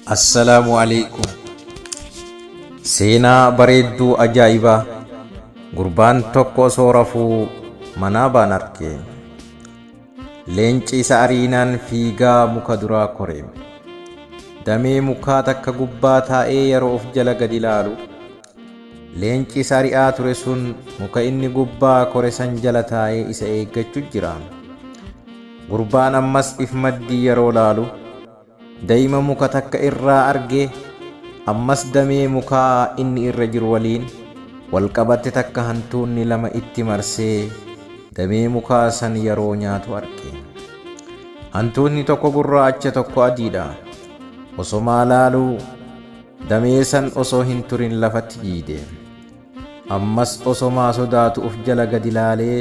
Assalaamu alaikum. Seenaa bareedduu ajaa'ibaa gurbaan tokko osoo rafuu manaa baan arge. Leenci isa ariinaan fiigaa muka duraa kore. Damee mukaa takka gubbaa taa'ee yeroo of jala gad ilaalu leenci isa ari'aa ture sun muka inni gubbaa kore san jala taa'ee isa eeggachuu jira. Gurbaan ammas if maddii yeroo laalu daa'ima muka takka irraa argee ammas damee mukaa inni irra jiru waliin wal qabatte takka hantuunni lama itti marsee damee mukaa san yeroo nyaatu arge. Hantuunni tokko gurraacha tokko adiidha. Osoma laaluu damee san osoo hin turin lafatti jiide. Ammas osoma sodaatu uf jala gad ilaalee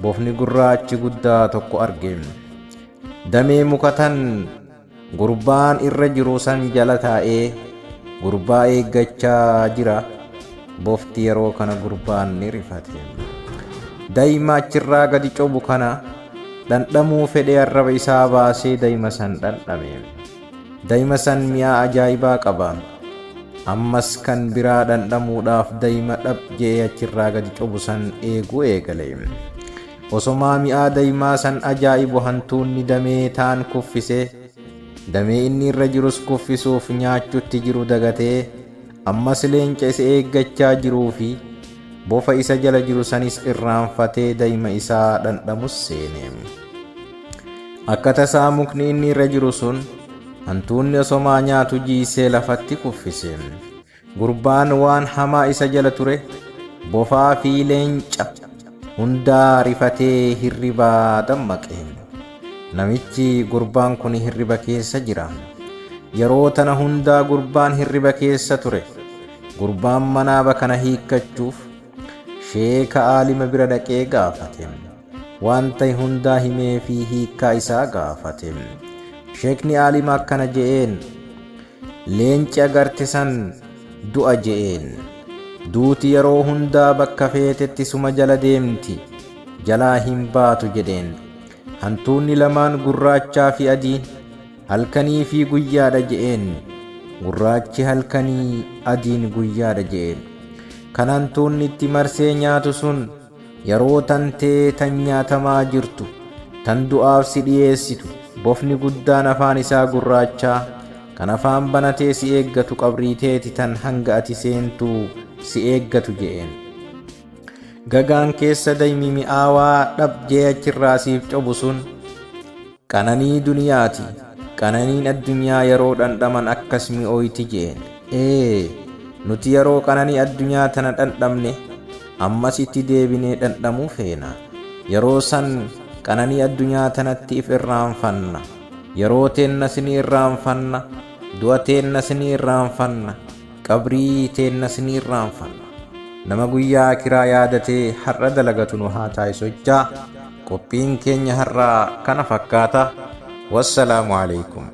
bofni gurraachi guddaa tokko arge. Damee muka tan gurbaan irra jiru san jala taa'ee gurbaa eeggachaa jira. Bofti yeroo kana gurbaan ni rifate. Daa'ima achirraa gadi cobu kana dhandhamuu fedhee arraba isaa baasee daa'ima san dhandhame. Daa'ima san mi'aa ajaa'ibaa qaba. Ammas kan biraa dhandhamuudhaaf daa'ima dhab jedhee achirraa gadi cobu san eeguu eegale. Osoma mi'aa daa'imaa san ajaa'ibu hantuunni damee taan kuffisee damee inni irra jirus kuffisuuf nyaachuutti jiru dagatee ammas leenca isa eeggachaa jiruu fi bofa isa jala jiru sanis irraanfatee daa'ima isaa dhandhamus seene. Akka tasaa mukni inni irra jiru sun hantuunni osoma nyaatu jiisee lafatti kuffise. Gurbaan waan hamaa isa jala ture bofaa fi leenca hundaa rifatee hirribaa dammaqe. Namichi gurbaan kun hirriba keessa jira. Yeroo tana hundaa gurbaan hirriba keessa ture. Gurbaan manaaba kana hiikkachuuf sheeka aalima bira dhaqee gaafate. Waan ta'e hundaa himee fi hiikkaa isaa gaafate. Sheekni aalima akkana je'een, leenci agarte san du'a je'een. Duuti yeroo hundaa bakka feetetti suma jala deemti, jalaa hin baatu jedheen. Hantuunni lamaan gurraachaa fi adiin halkanii fi guyyaadha je'een. Gurraachi halkanii, adiin guyyaadha je'een. Kan hantuunni itti marsee nyaatu sun yeroo tantee tan nyaatamaa jirtu tan du'aaf si dhiyeessitu bofni guddaan afaan isaa gurraachaa kan afaan banatee si eeggatu qabriiteeti tan hanga ati seentuu si eeggatu je'een. Gagaan keessa daa'imni mi'aawaa dhab jee achirraa siif cobu sun qananii duniyaati. Qananiin addunyaa yeroo dhandhaman akkas mi'ooyti je'een. Nuti yeroo qananii addunyaa tana dhandhamne ammas itti deebinee dhandhamuu feena. Yeroo san qananii addunyaa tanatti if irraanfanna. Yeroo teennas ni irraanfanna. Du'a teennas ni irraanfanna. Qabrii teennas ni irraanfanna. Nama guyyaa kiraa yaadatee har'a dalagatu nu haa taasisochaa. Qophiin keenya har'aa kana fakkaata. Wassalaamu alaikum.